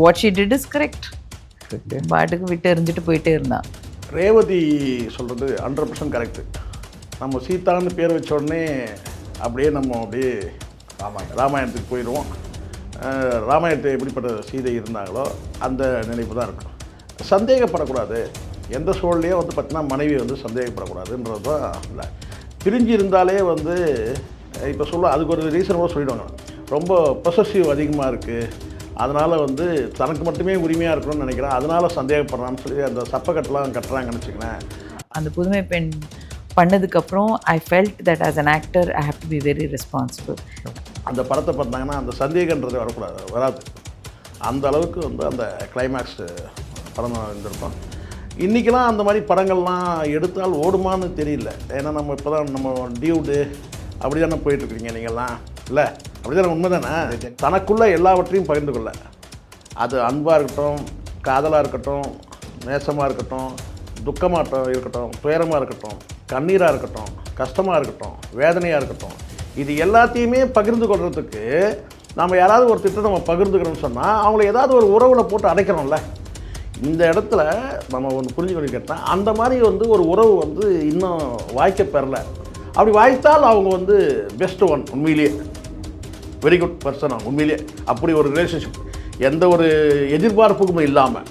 What she did is correct. பாட்டுக்கு விட்டு எறிஞ்சிட்டு போயிட்டே இருந்தான். ரேவதி சொல்கிறது 100% கரெக்டு. நம்ம சீதான்னு பேர் வச்ச உடனே அப்படியே ராமாயணத்துக்கு போயிடுவோம். ராமாயணத்தை எப்படிப்பட்ட சீதை இருந்தாங்களோ அந்த நினைப்பு தான் இருக்கும். சந்தேகப்படக்கூடாது, எந்த சூழலையும் வந்து பார்த்தீங்கன்னா மனைவி வந்து சந்தேகப்படக்கூடாதுன்றது தான். இல்லை பிரிஞ்சு இருந்தாலே வந்து இப்போ அதுக்கு ஒரு ரீசன் கூட சொல்லிவிடுவாங்க, ரொம்ப பொசசிவ் அதிகமாக இருக்குது, அதனால் வந்து தனக்கு மட்டுமே உரிமையாக இருக்கணும்னு நினைக்கிறேன், அதனால் சந்தேகப்படுறான்னு சொல்லி அந்த சப்பக்கட்டெலாம் கட்டுறாங்கன்னு வச்சுக்கலேன். அந்த புதுமை பெண் பண்ணதுக்கப்புறம் I felt that as an actor I have to be very responsible. அந்த படத்தை பார்த்தாங்கன்னா அந்த சந்தேகன்றது வராது. அந்த அளவுக்கு வந்து அந்த கிளைமேக்ஸ் படம் இருந்திருக்கும். இன்றைக்கெலாம் அந்த மாதிரி படங்கள்லாம் எடுத்தால் ஓடுமான்னு தெரியல. ஏன்னா நம்ம இப்போ தான் நம்ம டியூடு அப்படி தானே போயிட்டுருக்கீங்க நீங்கள்லாம், இல்லை அப்படி தானே? உண்மை தானே? தனக்குள்ளே எல்லாவற்றையும் பகிர்ந்து கொள்ள, அது அன்பாக இருக்கட்டும், காதலாக இருக்கட்டும், நேசமாக இருக்கட்டும், துக்கமாக இருக்கட்டும், துயரமாக இருக்கட்டும், கண்ணீராக இருக்கட்டும், கஷ்டமாக இருக்கட்டும், வேதனையாக இருக்கட்டும், இது எல்லாத்தையுமே பகிர்ந்து கொள்கிறதுக்கு நம்ம யாராவது ஒரு திட்டத்தை நம்ம பகிர்ந்துக்கிறோம்னு சொன்னால் அவங்கள ஏதாவது ஒரு உறவில் போட்டு அடைக்கிறோம்ல. இந்த இடத்துல நம்ம ஒன்று புரிஞ்சுக்கொண்டு கேட்டால் அந்த மாதிரி வந்து ஒரு உறவு வந்து இன்னும் வாய்க்க பெறலை. அப்படி வாய்த்தால் அவங்க வந்து பெஸ்ட் ஒன், உண்மையிலேயே வெரி குட் பர்சன் அவங்க, உண்மையிலேயே அப்படி ஒரு ரிலேஷன்ஷிப் எந்த ஒரு எதிர்பார்ப்புக்கும் இல்லாமல்.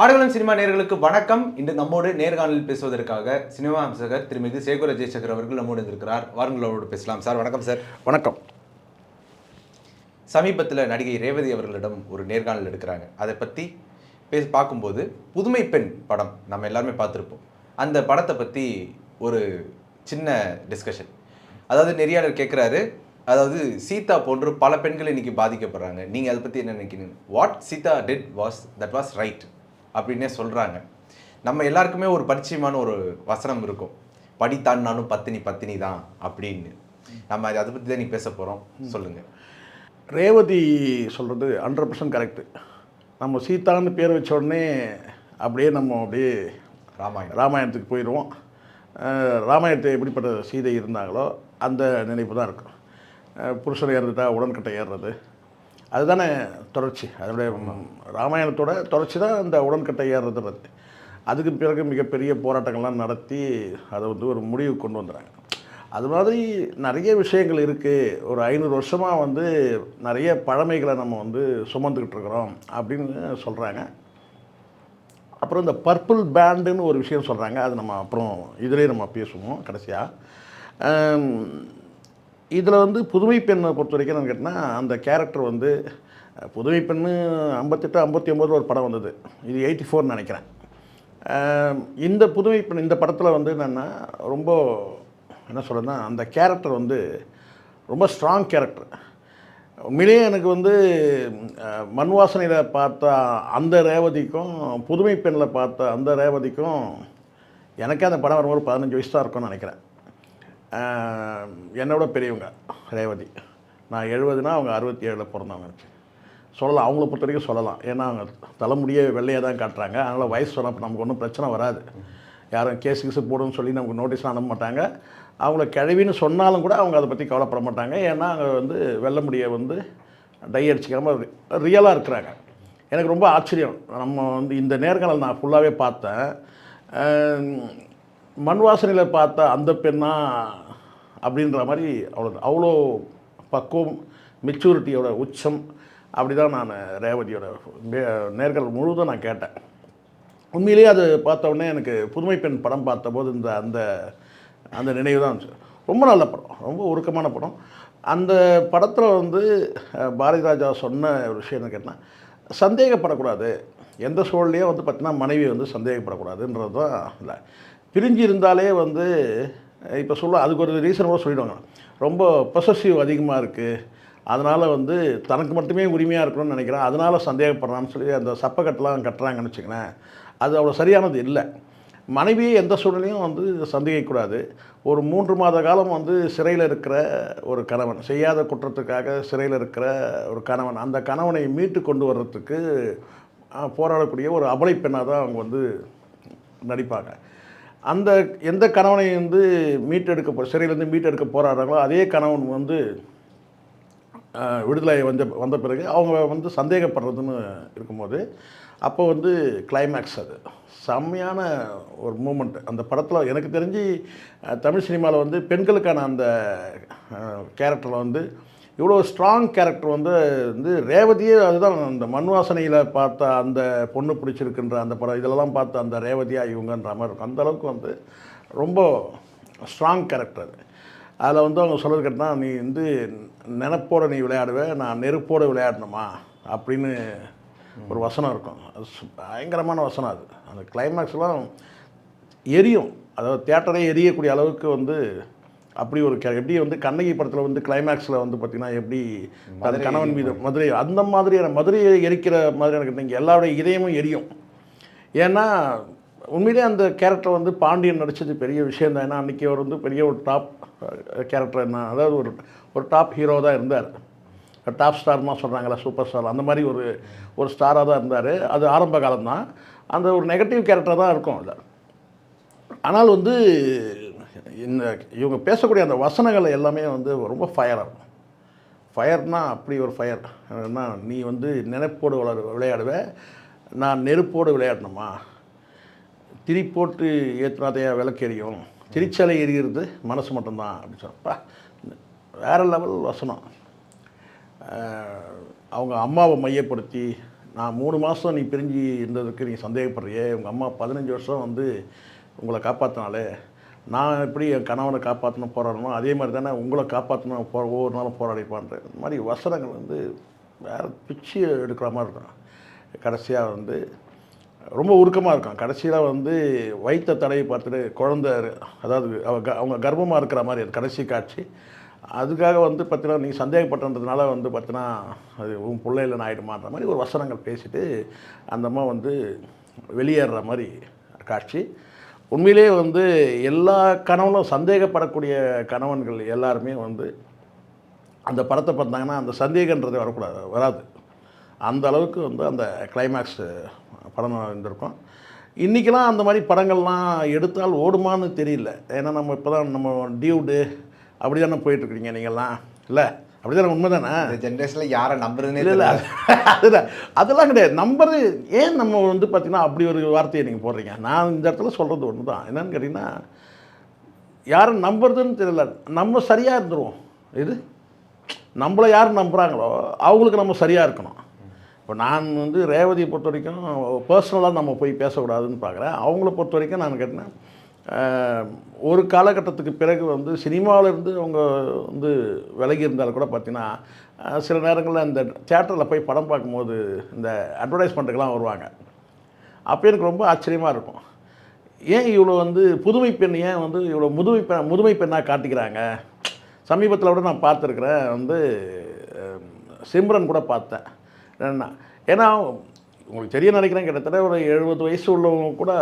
ஆடுகளம் சினிமா நேயர்களுக்கு வணக்கம். இன்று நம்மோடு நேர்காணலில் பேசுவதற்காக சினிமா அம்சகர் திருமிகு சேகர் அஜய்சேகர் அவர்கள் நம்மோடு இருந்திருக்கிறார். வாருங்கள் அவரோடு பேசலாம். சார் வணக்கம். சார் வணக்கம். சமீபத்தில் நடிகை ரேவதி அவர்களிடம் ஒரு நேர்காணல் எடுக்கிறாங்க. அதை பற்றி பார்க்கும்போது புதுமை பெண் படம் நம்ம எல்லாருமே பார்த்துருப்போம். அந்த படத்தை பற்றி ஒரு சின்ன டிஸ்கஷன். அதாவது நெறியாளர் கேட்குறாரு, அதாவது சீதா போன்று பல பெண்கள் இன்றைக்கி பாதிக்கப்படுறாங்க, நீங்கள் அதை பற்றி என்ன நினைக்கிறீங்க? What Sita did that was right அப்படின்னே சொல்கிறாங்க. நம்ம எல்லாருக்குமே ஒரு பரிச்சயமான ஒரு வசனம் இருக்கும், படித்தான் நானும் பத்தினி பத்தினி தான் அப்படின்னு. நம்ம அதை பற்றி தான் நீ பேச போகிறோம், சொல்லுங்கள். ரேவதி சொல்கிறது 100% கரெக்டு. நம்ம சீதான்னு பேர் வச்ச உடனே அப்படியே ராமாயணத்துக்கு போயிடுவோம். ராமாயணத்தை எப்படிப்பட்ட சீதை இருந்தாங்களோ அந்த நினைப்பு தான் இருக்கும். புருஷன் ஏறுறதா உடன்கட்டை ஏறுறது, அதுதானே தொடர்ச்சி. அதனுடைய ராமாயணத்தோட தொடர்ச்சி தான் அந்த உடன்கட்டை ஏறுறது. அதுக்கு பிறகு மிகப்பெரிய போராட்டங்கள்லாம் நடத்தி அதை வந்து ஒரு முடிவு கொண்டு வந்துடுறாங்க. அது மாதிரி நிறைய விஷயங்கள் இருக்குது. ஒரு 500 வருஷமாக வந்து நிறைய பழமைகளை நம்ம வந்து சுமந்துக்கிட்டு இருக்கிறோம் அப்படின்னு சொல்கிறாங்க. அப்புறம் இந்த பர்பிள் பேண்டுன்னு ஒரு விஷயம் சொல்கிறாங்க. அது நம்ம அப்புறம் இதிலே நம்ம பேசுவோம் கடைசியாக. இதில் வந்து புதுமை பெண்ணை பொறுத்த வரைக்கும் என்னன்னு கேட்டால், அந்த கேரக்டர் வந்து புதுமை பெண்ணு 58 59 ஒரு படம் வந்தது, இது 84 நினைக்கிறேன். இந்த புதுமை பெண் இந்த படத்தில் வந்து என்னென்னா ரொம்ப என்ன சொல்கிறேன்னா, அந்த கேரக்டர் வந்து ரொம்ப ஸ்ட்ராங் கேரக்டர். உண்மையிலேயே எனக்கு வந்து மண் வாசனையில் பார்த்த அந்த ரேவதிக்கும் புதுமை பெண்ணில் பார்த்த அந்த ரேவதிக்கும் எனக்கே அந்த படம் வரும்போது 15 வயசு தான் இருக்கும்னு நினைக்கிறேன். என்னோட பெரியவங்க ரேவதி. நான் 70னா அவங்க 67 பிறந்தவங்க சொல்லலாம். அவங்கள பொறுத்த வரைக்கும் சொல்லலாம். ஏன்னா அவங்க தலைமுடியே வெள்ளையாக தான் காட்டுறாங்க. அதனால் வயசு சொன்னால் நமக்கு ஒன்றும் பிரச்சனை வராது. யாரும் கேஸு போடுன்னு சொல்லி நமக்கு நோட்டீஸ் அனுப்ப மாட்டாங்க. அவங்கள கிழவின்னு சொன்னாலும் கூட அவங்க அதை பற்றி கவலைப்பட மாட்டாங்க. ஏன்னா அவங்க வந்து வெள்ளை முடியை வந்து டை அடிச்சிக்காமல் ரியலாக இருக்கிறாங்க. எனக்கு ரொம்ப ஆச்சரியம். நம்ம வந்து இந்த நேர்காணல் நான் ஃபுல்லாகவே பார்த்தேன். மண் வாசனையில் பார்த்த அந்த பெண்ணா அப்படின்ற மாதிரி அவ்வளோ பக்குவம், மெச்சூரிட்டியோட உச்சம். அப்படி தான் நான் ரேவதியோட நேர்காணல் முழுவதும் நான் கேட்டேன். உண்மையிலேயே அது பார்த்தோடனே எனக்கு புதுமை பெண் படம் பார்த்தபோது அந்த அந்த நினைவு தான் இருந்துச்சு. ரொம்ப நல்ல படம், ரொம்ப உருக்கமான படம். அந்த படத்தில் வந்து பாரதி ராஜா சொன்ன ஒரு விஷயம் என்ன கேட்டால், சந்தேகப்படக்கூடாது, எந்த சூழலையும் வந்து பார்த்திங்கன்னா மனைவி வந்து சந்தேகப்படக்கூடாதுன்றது தான். இல்லை பிரிஞ்சு இருந்தாலே வந்து இப்போ அதுக்கு ஒரு ரீசன் கூட சொல்லிவிடுவாங்க, ரொம்ப பொசசிவ் அதிகமாக இருக்குது, அதனால் வந்து தனக்கு மட்டுமே உரிமையாக இருக்கணும்னு நினைக்கிறேன், அதனால் சந்தேகப்படுறான்னு சொல்லி அந்த சப்பக்கட்டெலாம் கட்டுறாங்கன்னு வச்சுக்கலேன். அது அவ்வளோ சரியானது இல்லை. மனைவியை எந்த சூழ்நிலையும் வந்து சந்தேகிக்கக்கூடாது. ஒரு 3 மாத காலம் வந்து சிறையில் இருக்கிற ஒரு கணவன், செய்யாத குற்றத்துக்காக சிறையில் இருக்கிற ஒரு கணவன், அந்த கணவனை மீட்டு கொண்டு வர்றதுக்கு போராடக்கூடிய ஒரு அபலை பெண்ணாக தான் அவங்க வந்து நடிப்பாங்க. அந்த எந்த கணவனை வந்து சிறையிலேருந்து மீட்டெடுக்க போராடுறாங்களோ அதே கணவன் வந்து விடுதலை வந்த பிறகு அவங்க வந்து சந்தேகப்படுறதுன்னு இருக்கும்போது அப்போ வந்து கிளைமேக்ஸ் அது செம்மையான ஒரு மூமெண்ட் அந்த படத்தில். எனக்கு தெரிஞ்சு தமிழ் சினிமாவில் வந்து பெண்களுக்கான அந்த கேரக்டரில் வந்து இவ்வளோ ஸ்ட்ராங் கேரக்டர் வந்து ரேவதியே அதுதான் அந்த மண் வாசனையில் பார்த்த அந்த பொண்ணு பிடிச்சிருக்குன்ற அந்த படம் இதிலலாம் பார்த்த அந்த ரேவதியா இவங்கன்ற மாதிரி இருக்கும். அந்தளவுக்கு வந்து ரொம்ப ஸ்ட்ராங் கேரக்டர் அது. அதில் வந்து அவங்க சொல்கிறது கேட்டால் நீ வந்து நினப்போடு நீ விளையாடுவே, நான் நெருப்போடு விளையாடணுமா அப்படின்னு ஒரு வசனம் இருக்கும். அது பயங்கரமான வசனம். அது அந்த கிளைமேக்ஸ்லாம் எரியும், அதாவது தியேட்டரே எரியக்கூடிய அளவுக்கு வந்து அப்படி ஒரு எப்படி வந்து கண்ணகி படத்தில் வந்து கிளைமேக்ஸில் வந்து பார்த்திங்கன்னா எப்படி தன் கணவன் மீது மதுரை அந்த மாதிரியான மதுரையை எரிக்கிற மாதிரியான கேட்டீங்க எல்லாருடைய இதயமும் எரியும். ஏன்னா உண்மையிலே அந்த கேரக்டர் வந்து பாண்டியன் நடித்தது பெரிய விஷயம் தான். ஏன்னா அன்றைக்கி அவர் வந்து பெரிய ஒரு டாப் கேரக்டர் என்ன, அதாவது ஒரு டாப் ஹீரோ தான் இருந்தார். டாப் ஸ்டார் தான் சொல்கிறாங்களா, சூப்பர் ஸ்டார் அந்த மாதிரி ஒரு ஸ்டாராக தான் இருந்தார். அது ஆரம்ப காலம்தான். அந்த ஒரு நெகட்டிவ் கேரக்டர் தான் இருக்கும் அதில். ஆனால் வந்து இந்த இவங்க பேசக்கூடிய அந்த வசனங்கள் எல்லாமே வந்து ரொம்ப ஃபயராக இருக்கும். ஃபயர்னால் அப்படி ஒரு ஃபயர். ஏன்னா நீ வந்து நினைப்போடு விளையாடுவே, நான் நெருப்போடு விளையாடணுமா, திரி போட்டு ஏற்றுனாதையா விளக்கெரியும், திரிச்சலை எரிகிறது மனசு மட்டும்தான் அப்படின்னு சொன்னப்பா வேறு லெவல் வசனம். அவங்க அம்மாவை மையப்படுத்தி நான் 3 மாதம் நீ பிரிஞ்சு இருந்ததுக்கு நீ சந்தேகப்படுறியே, உங்கள் அம்மா 15 வருஷம் வந்து உங்களை காப்பாற்றினாலே, நான் எப்படி என் கணவனை காப்பாற்றணும் போராடணும் அதே மாதிரி தானே உங்களை காப்பாற்றணும் ஒவ்வொரு நாளும் போராடிப்பான்ற இந்த மாதிரி வசனங்கள் வந்து வேறு பிச்சு எடுக்கிற மாதிரி இருக்கும். கடைசியாக வந்து ரொம்ப உருக்கமாக இருக்கும். கடைசியில் வந்து வைத்த தடவை பார்த்துட்டு குழந்தை, அதாவது அவங்க கர்ப்பமாக இருக்கிற மாதிரி அது கடைசி காட்சி. அதுக்காக வந்து பார்த்தீங்கன்னா நீ சந்தேகப்பட்டதுனால வந்து பார்த்தீங்கன்னா அது உன் பிள்ளையில் ஆகிடுமான்ற மாதிரி ஒரு வசனங்கள் பேசிட்டு அந்த அம்மா வந்து வெளியேற மாதிரி காட்சி. உண்மையிலே வந்து எல்லா கணவனும் சந்தேகப்படக்கூடிய கணவன்கள் எல்லாருமே வந்து அந்த படத்தை பார்த்தாங்கன்னா அந்த சந்தேகன்றது வராது. அந்த அளவுக்கு வந்து அந்த கிளைமேக்ஸ் படம் இருந்திருக்கும். இன்றைக்கெலாம் அந்த மாதிரி படங்கள்லாம் எடுத்தால் ஓடுமான்னு தெரியல. ஏன்னா நம்ம இப்போ தான் நம்ம டியூடு அப்படி தானே போயிட்டுருக்கீங்க நீங்கள்லாம், இல்லை அப்படி தானே? உண்மை தானே? இந்த ஜென்ரேஷனில் யாரை நம்புறதுனே இல்லை அதுதான், அதெல்லாம் கிடையாது. நம்பரு ஏன் நம்ம வந்து பார்த்திங்கன்னா அப்படி ஒரு வார்த்தையை நீங்கள் போடுறீங்க. நான் இந்த இடத்துல சொல்கிறது ஒன்று தான். என்னென்னு கேட்டிங்கன்னா யாரை நம்புறதுன்னு தெரியல, நம்ம சரியாக இருந்துருவோம். இது நம்மளை யார் நம்புகிறாங்களோ அவங்களுக்கு நம்ம சரியாக இருக்கணும். இப்போ நான் வந்து ரேவதியை பொறுத்த வரைக்கும் பர்சனலாக நம்ம போய் பேசக்கூடாதுன்னு பார்க்குறேன். அவங்கள பொறுத்த வரைக்கும் நான் கேட்டேன், ஒரு காலகட்டத்துக்கு பிறகு வந்து சினிமாவிலேருந்து அவங்க வந்து விலகி இருந்தாலும் கூட பார்த்திங்கன்னா சில நேரங்களில் இந்த தியேட்டரில் போய் படம் பார்க்கும்போது இந்த அட்வர்டைஸ்மெண்ட்டுக்கெலாம் வருவாங்க. அப்போ எனக்கு ரொம்ப ஆச்சரியமாக இருக்கும். ஏன் இவ்வளோ வந்து புதுமை பெண் ஏன் வந்து இவ்வளோ முதுமை பெண்ணாக காட்டிக்கிறாங்க. சமீபத்தில் கூட நான் பார்த்துருக்குறேன், வந்து சிம்ரன் கூட பார்த்தேன். ஏன்னா உங்களுக்கு தெரிய நினைக்கிறேன், கிட்டத்தட்ட ஒரு 70 வயசு உள்ளவங்க கூட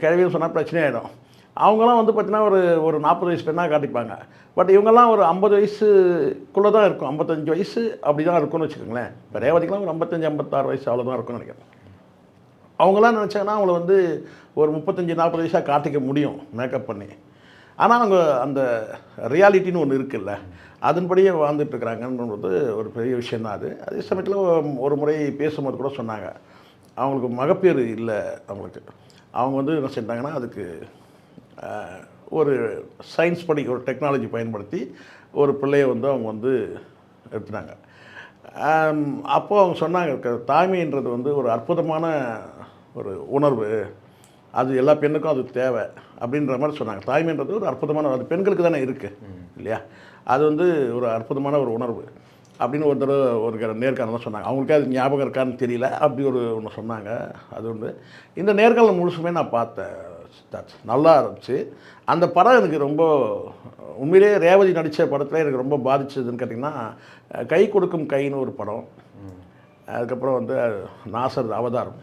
கிழவின்னு சொன்னால் பிரச்சனையாயிடும். அவங்களாம் வந்து பார்த்திங்கன்னா ஒரு 40 வயசு பெண்ணாக காட்டிப்பாங்க. பட் இவங்கெல்லாம் ஒரு 50 வயசுக்குள்ளே தான் இருக்கும், 55 வயசு அப்படி தான் இருக்கும்னு வச்சுக்கோங்களேன். இப்போ ரேவதிக்கெலாம் ஒரு 55-56 வயசு அவ்வளோதான் இருக்கும்னு நினைக்கிறேன். அவங்களாம் நினச்சாங்கன்னா அவங்கள வந்து ஒரு 35-40 வயசாக காட்டிக்க முடியும் மேக்கப் பண்ணி. ஆனால் அவங்க அந்த ரியாலிட்டின்னு ஒன்று இருக்குல்ல, அதன்படியே வாழ்ந்துட்டுருக்குறாங்கன்றது ஒரு பெரிய விஷயந்தான் அது. அதே சமயத்தில் ஒரு முறை பேசும்போது கூட சொன்னாங்க, அவங்களுக்கு மகப்பேறு இல்லை. அவங்க வந்து என்ன செஞ்சாங்கன்னா அதுக்கு ஒரு சயின்ஸ் படி ஒரு டெக்னாலஜி பயன்படுத்தி ஒரு பிள்ளையை வந்து அவங்க வந்து எடுத்துனாங்க. அப்போது அவங்க சொன்னாங்க, தாய்மைன்றது வந்து ஒரு அற்புதமான ஒரு உணர்வு, அது எல்லா பெண்ணுக்கும் அது தேவை அப்படின்ற மாதிரி சொன்னாங்க. தாய்மைன்றது ஒரு அற்புதமான, அது பெண்களுக்கு தானே இருக்குது இல்லையா, அது வந்து ஒரு அற்புதமான ஒரு உணர்வு அப்படின்னு ஒரு தடவை ஒரு நேர்காணலாம் சொன்னாங்க. அவங்களுக்கே அது ஞாபகம் இருக்கான்னு தெரியல, அப்படி ஒன்று சொன்னாங்க. அது வந்து இந்த நேர்காணல் முழுசுமே நான் பார்த்தேன், நல்லா இருந்துச்சு. அந்த படம் எனக்கு ரொம்ப உண்மையிலேயே ரேவதி நடித்த படத்தில் எனக்கு ரொம்ப பாதிச்சதுன்னு கேட்டிங்கன்னா கை கொடுக்கும் கைன்னு ஒரு படம், அதுக்கப்புறம் வந்து நாசர் அவதாரம்,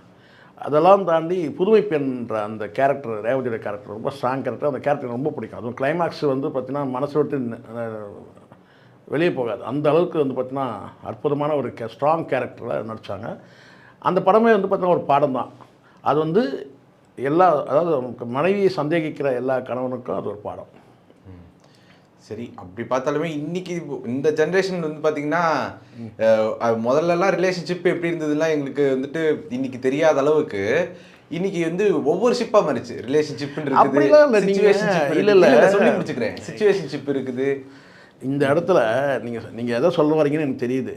அதெல்லாம் தாண்டி புதுமை பெண்ன்ற அந்த கேரக்டர், ரேவதியோட கேரக்டர் ரொம்ப ஸ்ட்ராங் கேரக்டர். அந்த கேரக்டர் ரொம்ப பிடிக்கும். அதுவும் கிளைமேக்ஸ் வந்து பார்த்திங்கன்னா மனசு விட்டு வெளியே போகாது. அந்த அளவுக்கு வந்து பார்த்திங்கன்னா அற்புதமான ஒரு ஸ்ட்ராங் கேரக்டரில் நடித்தாங்க. அந்த படமே வந்து பார்த்திங்கன்னா ஒரு பாடம் தான். அது வந்து அதாவது மனைவியை சந்தேகிக்கிற எல்லா கணவனுக்கும் அது ஒரு பாடம். சரி, அப்படி பார்த்தாலுமே இன்னைக்கு இந்த ஜென்ரேஷன் வந்து பார்த்தீங்கன்னா முதல்லலாம் ரிலேஷன்ஷிப் எப்படி இருந்ததுலாம் எங்களுக்கு வந்துட்டு இன்னைக்கு தெரியாத அளவுக்கு இன்னைக்கு வந்து ஒவ்வொரு ஷிப்பாக மாறிச்சு. ரிலேஷன்ஷிப்னு சொல்லி முடிச்சுக்கிறேன், சிச்சுவேஷன்ஷிப் இருக்குது. இந்த இடத்துல நீங்கள் எதை சொல்ல வரீங்கன்னு எனக்கு தெரியுது.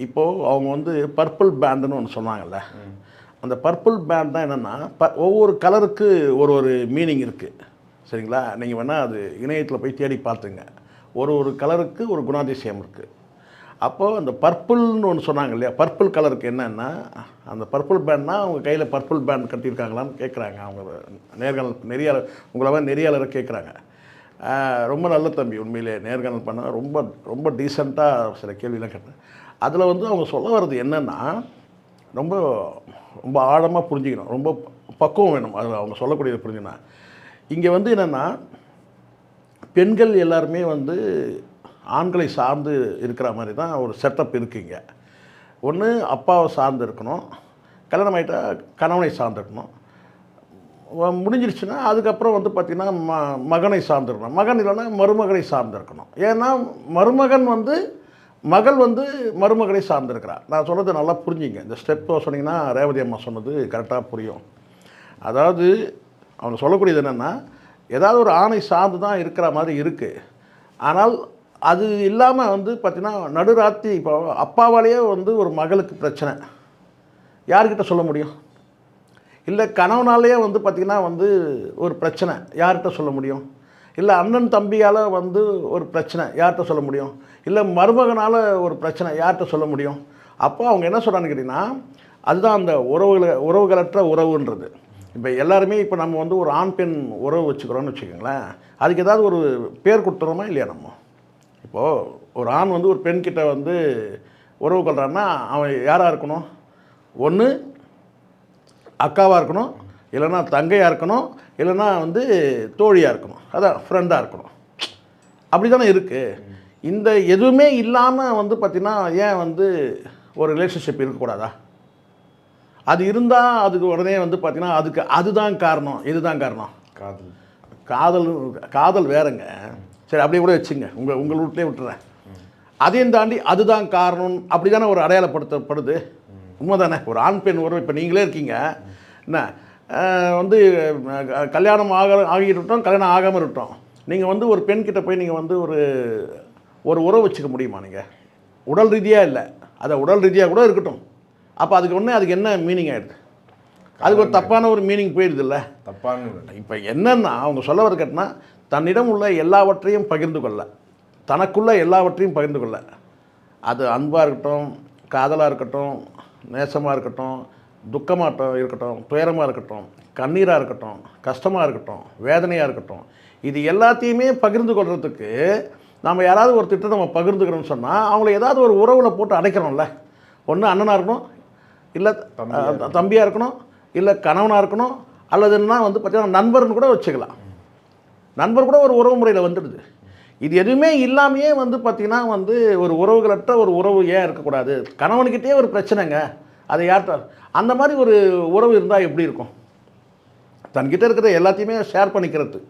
இப்போது அவங்க வந்து பர்பிள் பேண்டுன்னு ஒன்று சொன்னாங்கல்ல, அந்த பர்பிள் பேண்ட் தான் என்னென்னா ஒவ்வொரு கலருக்கு ஒரு மீனிங் இருக்குது. சரிங்களா? நீங்கள் வேணால் அது இணையத்தில் போய் தேடி பார்த்துங்க. ஒரு கலருக்கு ஒரு குணாதிசயம் இருக்குது. அப்போது அந்த பர்பிள்னு ஒன்று சொன்னாங்க இல்லையா, பர்பிள் கலருக்கு என்னென்னா அந்த பர்பிள் பேண்ட்னா அவங்க கையில் பர்பிள் பேண்ட் கட்டியிருக்காங்களான்னு கேட்குறாங்க. அவங்க நெறியாளர் உங்களை நெறியாளரை கேட்குறாங்க. ரொம்ப நல்ல தம்பி, உண்மையிலே நேர்காணல் பண்ண ரொம்ப ரொம்ப டீசெண்டாக சில கேள்வியெலாம் கேட்டேன். அதில் வந்து அவங்க சொல்ல வர்றது என்னென்னா ரொம்ப ரொம்ப ஆழமாக புரிஞ்சுக்கணும், ரொம்ப பக்குவம் வேணும். அது அவங்க சொல்லக்கூடியது புரிஞ்சுன்னா இங்கே வந்து என்னென்னா பெண்கள் எல்லாருமே வந்து ஆண்களை சார்ந்து இருக்கிற மாதிரி தான் ஒரு செட்டப் இருக்குங்க. ஒன்று அப்பாவை சார்ந்து இருக்கணும், கல்யாணம் ஆகிட்டா கணவனை சார்ந்து இருக்கணும், முடிஞ்சிருச்சுன்னா அதுக்கப்புறம் வந்து பார்த்திங்கன்னா மகனை சார்ந்திருக்கணும், மகன் இல்லைன்னா மருமகனை சார்ந்திருக்கணும். ஏன்னா மருமகன் வந்து மகள் வந்து மருமகளை சார்ந்திருக்கிறார். நான் சொல்கிறது நல்லா புரிஞ்சுங்க. இந்த ஸ்டெப்பை சொன்னீங்கன்னா ரேவதி அம்மா சொன்னது கரெக்டாக புரியும். அதாவது அவங்க சொல்லக்கூடியது என்னென்னா ஏதாவது ஒரு ஆணை சார்ந்து தான் இருக்கிற மாதிரி இருக்குது. ஆனால் அது இல்லாமல் வந்து பார்த்திங்கன்னா நடுராத்தி இப்போ அப்பாவாலேயே வந்து ஒரு மகளுக்கு பிரச்சனை யார்கிட்ட சொல்ல முடியும்? இல்லை கணவனாலேயே வந்து பார்த்திங்கன்னா வந்து ஒரு பிரச்சனை யார்கிட்ட சொல்ல முடியும்? இல்லை அண்ணன் தம்பியால் வந்து ஒரு பிரச்சனை யார்கிட்ட சொல்ல முடியும்? இல்லை மருமகனால் ஒரு பிரச்சனை யார்கிட்ட சொல்ல முடியும்? அப்போ அவங்க என்ன சொல்கிறான்னு கேட்டிங்கன்னா அதுதான் அந்த உறவுகளற்ற உறவுன்றது. இப்போ எல்லாருமே இப்போ நம்ம வந்து ஒரு ஆண் பெண் உறவு வச்சுக்கிறோன்னு வச்சுக்கோங்களேன், அதுக்கு ஏதாவது ஒரு பேர் கொடுத்துறோமா இல்லையா? நம்ம இப்போது ஒரு ஆண் வந்து ஒரு பெண்கிட்ட வந்து உறவு கொள்கிறான்னா அவன் யாராக இருக்கணும்? ஒன்று அக்காவாக இருக்கணும், இல்லைன்னா தங்கையாக இருக்கணும், இல்லைன்னா வந்து தோழியாக இருக்கணும், அதான் ஃப்ரெண்டாக இருக்கணும். அப்படி தானே இருக்குது. இந்த எதுவுமே இல்லாமல் வந்து பார்த்திங்கன்னா ஏன் வந்து ஒரு ரிலேஷன்ஷிப் இருக்கக்கூடாதா? அது இருந்தால் அதுக்கு உடனே வந்து பார்த்திங்கன்னா அதுதான் காரணம், இதுதான் காரணம். காதல் வேறுங்க. சரி, அப்படியே கூட வச்சுங்க, உங்கள் வீட்டிலே விட்டுறேன். அதையும் தாண்டி அதுதான் காரணம் அப்படி தானே ஒரு அடையாளப்படுத்தப்படுது. உண்மை தானே? ஒரு ஆண் பெண் உறவு இப்போ நீங்களே இருக்கீங்க என்ன வந்து கல்யாணம் ஆகிட்டு விட்டோம், கல்யாணம் ஆகாமல் இருக்கட்டும், நீங்கள் வந்து ஒரு பெண்கிட்ட போய் நீங்கள் வந்து ஒரு உறவு வச்சுக்க முடியுமா? நீங்கள் உடல் ரீதியாக இல்லை, அதை உடல் ரீதியாக கூட இருக்கட்டும், அப்போ அதுக்கு என்ன மீனிங் ஆகிடுது? அதுக்கு ஒரு தப்பான ஒரு மீனிங் போயிடுது இல்லை? தப்பான இப்போ என்னென்னா அவங்க சொல்ல வர கேட்டினா தன்னிடம் உள்ள எல்லாவற்றையும் பகிர்ந்து கொள்ள, தனக்குள்ள எல்லாவற்றையும் பகிர்ந்து கொள்ள, அது அன்பாக இருக்கட்டும், காதலாக இருக்கட்டும், நேசமாக இருக்கட்டும், துக்கமாக இருக்கட்டும், துயரமாக இருக்கட்டும், கண்ணீராக இருக்கட்டும், கஷ்டமாக இருக்கட்டும், வேதனையாக இருக்கட்டும், இது எல்லாத்தையுமே பகிர்ந்து கொள்கிறதுக்கு நம்ம யாராவது ஒரு திட்டம் நம்ம பகிர்ந்துக்கிறோம்னு சொன்னால் அவங்கள ஏதாவது ஒரு உறவில் போட்டு அடைக்கிறோம்ல. ஒன்று அண்ணனாக இருக்கணும், இல்லை தம்பியாக இருக்கணும், இல்லை கணவனாக இருக்கணும், அல்லதுன்னா வந்து பார்த்தீங்கன்னா நண்பர்னு கூட வச்சுக்கலாம். நண்பர் கூட ஒரு உறவு முறையில் வந்துடுது. இது எதுவுமே இல்லாமையே வந்து பார்த்திங்கன்னா வந்து ஒரு உறவுகளற்ற ஒரு உறவு ஏன் இருக்கக்கூடாது? கணவனுக்கிட்டே ஒரு பிரச்சனைங்க, அதை யார்கிட்ட அந்த மாதிரி ஒரு உறவு இருந்தால் எப்படி இருக்கும்? தன்கிட்ட இருக்கிற எல்லாத்தையுமே ஷேர் பண்ணிக்கிறது,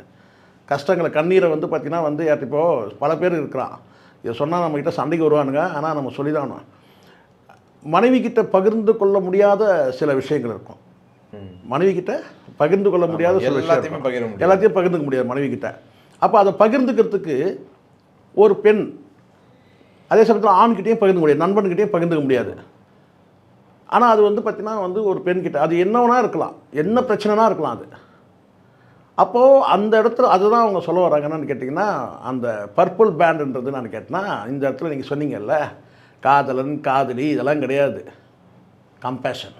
கஷ்டங்களை கண்ணீரை வந்து பார்த்திங்கன்னா வந்து இப்போது பல பேர் இருக்கிறான், இதை சொன்னால் நம்மக்கிட்ட சண்டைக்கு வருவானுங்க. ஆனால் நம்ம சொல்லி தான் மனைவிக்கிட்ட பகிர்ந்து கொள்ள முடியாத சில விஷயங்கள் இருக்கும். மனைவிக்கிட்ட பகிர்ந்து கொள்ள முடியாத சில விஷயம் எல்லாத்தையும் பகிர்ந்துக்க முடியாது மனைவிக்கிட்ட. அப்போ அதை பகிர்ந்துக்கிறதுக்கு ஒரு பெண் அதே சமயத்தில் ஆண்கிட்டையும் பகிர்ந்து முடியாது, நண்பன்கிட்டையும் பகிர்ந்துக்க முடியாது. ஆனால் அது வந்து பார்த்திங்கன்னா வந்து ஒரு பெண்கிட்ட அது என்னவனா இருக்கலாம், என்ன பிரச்சனைனா இருக்கலாம் அது. அப்போது அந்த இடத்துல அதுதான் அவங்க சொல்ல வராங்கன்னு கேட்டிங்கன்னா அந்த பர்பிள் பேண்டுன்றது நான் கேட்டேன்னா இந்த இடத்துல நீங்கள் சொன்னீங்கல்ல, காதலன் காதலி இதெல்லாம் கிடையாது. Compassion,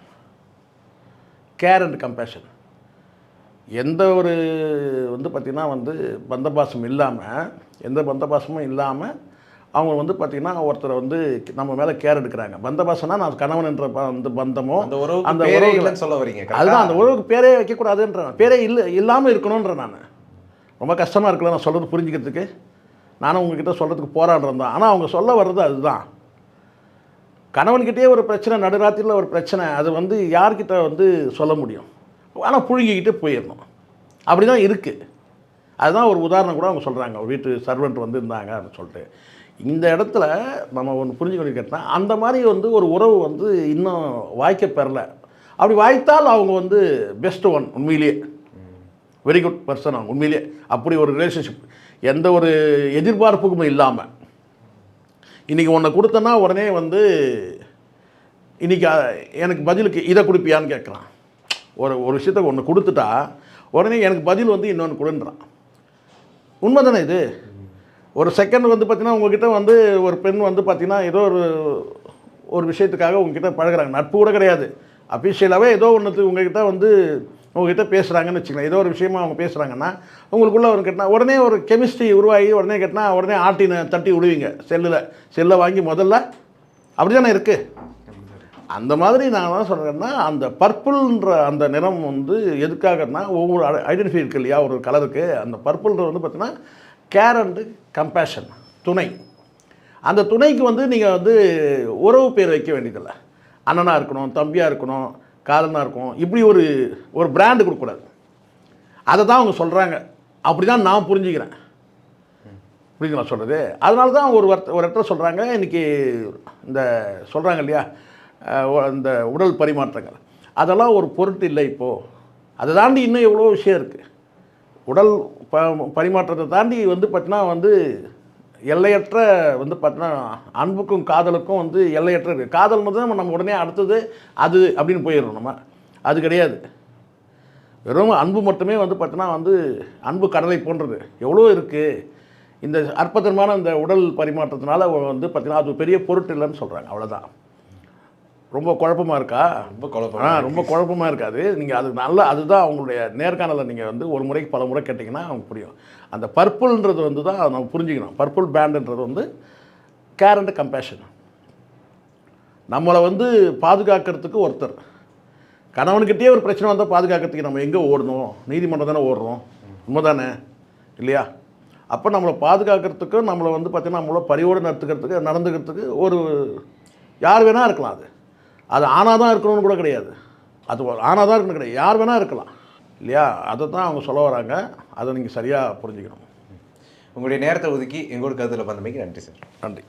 care and compassion. எந்த ஒரு வந்து பார்த்திங்கன்னா வந்து பந்தபாசம் இல்லாமல், எந்த பந்தபாசமும் இல்லாமல் அவங்க வந்து பார்த்திங்கன்னா ஒருத்தரை வந்து நம்ம மேலே கேர் எடுக்கிறாங்க. பந்தபாசம்னா நான் கணவன் என்ற அந்த பந்தமோ அந்த உறவு சொல்ல வரீங்க, அதுதான் அந்த உறவுக்கு பேரே வைக்கக்கூடாதுன்ற, பேரே இல்லாமல் இருக்கணுன்ற. நான் ரொம்ப கஷ்டமாக இருக்குல்ல நான் சொல்கிறது புரிஞ்சுக்கிறதுக்கு, நானும் உங்ககிட்ட சொல்கிறதுக்கு போராடுறேன் தான். ஆனால் அவங்க சொல்ல வர்றது அதுதான். கணவன்கிட்டே ஒரு பிரச்சனை, நடுராத்திரியில் ஒரு பிரச்சனை, அது வந்து யார்கிட்ட வந்து சொல்ல முடியும்? ஆனால் புழுங்கிக்கிட்டு போயிடணும். அப்படி தான் இருக்குது. அதுதான் ஒரு உதாரணம் கூட அவங்க சொல்கிறாங்க. ஒரு வீட்டு சர்வெண்ட் வந்து இருந்தாங்க அப்படின்னு சொல்லிட்டு. இந்த இடத்துல நம்ம ஒன்று புரிஞ்சுக்கணும் கேட்டால், அந்த மாதிரி வந்து ஒரு உறவு வந்து இன்னும் வாய்க்க பெறல. அப்படி வாய்த்தால் அவங்க வந்து பெஸ்ட் ஒன், உண்மையிலேயே வெரி குட் பர்சன். அவங்க உண்மையிலேயே அப்படி ஒரு ரிலேஷன்ஷிப் எந்த ஒரு எதிர்பார்ப்புக்கும் இல்லாமல், இன்றைக்கி ஒன்று கொடுத்தனா உடனே வந்து இன்றைக்கி எனக்கு பதிலுக்கு இதை கொடுப்பியான்னு கேட்குறான். ஒரு விஷயத்தை ஒன்று கொடுத்துட்டா உடனே எனக்கு பதில் வந்து இன்னொன்று கொடுன்றான். உண்மை தானே இது? ஒரு செகண்ட் வந்து பார்த்திங்கன்னா உங்ககிட்ட வந்து ஒரு பெண் வந்து பார்த்திங்கன்னா ஏதோ ஒரு விஷயத்துக்காக உங்ககிட்ட பழகுறாங்க, நட்பு கூட கிடையாது, அஃபிஷியலாகவே ஏதோ ஒன்று உங்ககிட்ட வந்து உங்ககிட்ட பேசுகிறாங்கன்னு வச்சுக்கலாம். ஏதோ ஒரு விஷயமா அவங்க பேசுகிறாங்கன்னா உங்களுக்குள்ளே ஒரு கேட்டால் உடனே ஒரு கெமிஸ்ட்ரி உருவாகி உடனே கேட்டால் உடனே ஆட்டினை தட்டி விடுவீங்க. செல்லை வாங்கி முதல்ல அப்படி தானே இருக்குது. அந்த மாதிரி நான் தான் சொல்கிறேன்னா, அந்த பர்பிள்ன்ற அந்த நிறம் வந்து எதுக்காகனா ஒவ்வொரு ஐடென்டிஃபை இருக்குது இல்லையா ஒரு கலருக்கு. அந்த பர்பிள்ன்றது வந்து பார்த்திங்கன்னா கேர் அண்டு கம்பேஷன், துணை. அந்த துணைக்கு வந்து நீங்கள் வந்து உறவு பேர் வைக்க வேண்டியதில்லை. அண்ணனாக இருக்கணும், தம்பியாக இருக்கணும், காதலனாக இருக்கணும், இப்படி ஒரு பிராண்டு கொடுக்கக்கூடாது. அதை தான் அவங்க சொல்கிறாங்க. அப்படி தான் நான் புரிஞ்சுக்கிறேன். புரியுதுங்களா சொல்கிறது? அதனால தான் ஒரு இடத்துல சொல்கிறாங்க, இன்றைக்கி இந்த சொல்கிறாங்க இல்லையா இந்த உடல் பரிமாற்றங்கள், அதெல்லாம் ஒரு பொருட்டு இல்லை இப்போது. அதை தாண்டி இன்னும் எவ்வளோ விஷயம் இருக்குது. உடல் பரிமாற்றத்தை தாண்டி வந்து பார்த்தீங்கன்னா வந்து எல்லையற்ற வந்து பார்த்தீங்கன்னா அன்புக்கும் காதலுக்கும் வந்து எல்லையற்ற இருக்குது. காதல்னு தான் நம்ம உடனே அடுத்தது அது அப்படின்னு போயிடுறோம். நம்ம அது கிடையாது. வெறும் அன்பு மட்டுமே வந்து பார்த்தீங்கன்னா வந்து அன்பு கடலை போன்றது எவ்வளோ இருக்குது. இந்த அற்புதமான இந்த உடல் பரிமாற்றத்தினால வந்து பார்த்தீங்கன்னா அது பெரிய பொருட்டு இல்லைன்னு சொல்கிறாங்க. அவ்வளோதான். ரொம்ப குழப்பமாக இருக்கா? ரொம்ப குழப்பமாக இருக்காது. நீங்கள் அது நல்லா அதுதான் அவங்களுடைய நேர்காணலை நீங்கள் வந்து ஒரு முறைக்கு பல முறை கேட்டிங்கன்னா அவங்க புரியும். அந்த பர்பிள்ன்றது வந்து தான் நம்ம புரிஞ்சுக்கணும். பர்பிள் பேண்டுன்றது வந்து கேர் அண்ட் கம்பேஷன். நம்மளை வந்து பாதுகாக்கிறதுக்கு ஒருத்தர். கணவன்கிட்டயே ஒரு பிரச்சனை வந்தால் பாதுகாக்கிறதுக்கு நம்ம எங்கே ஓடணும்? நீதிமன்றம் தானே ஓடுறோம். உண்மை தானே இல்லையா? அப்போ நம்மளை பாதுகாக்கிறதுக்கு நம்மளை வந்து பார்த்திங்கன்னா நம்மளை பரிவோடு நடந்துக்கிறதுக்கு ஒரு யார் வேணால் இருக்கலாம். அது ஆணாக தான் இருக்கணும்னு கூட கிடையாது. அது ஆணாக தான் இருக்கணும் கிடையாது, யார் வேணால் இருக்கலாம் இல்லையா? அதை தான் அவங்க சொல்ல வராங்க. அதை நீங்கள் சரியாக புரிஞ்சுக்கணும். உங்களுடைய நேரத்தை ஒதுக்கி எங்களோட கருத்தில் வந்தமைக்கு நன்றி சார். நன்றி.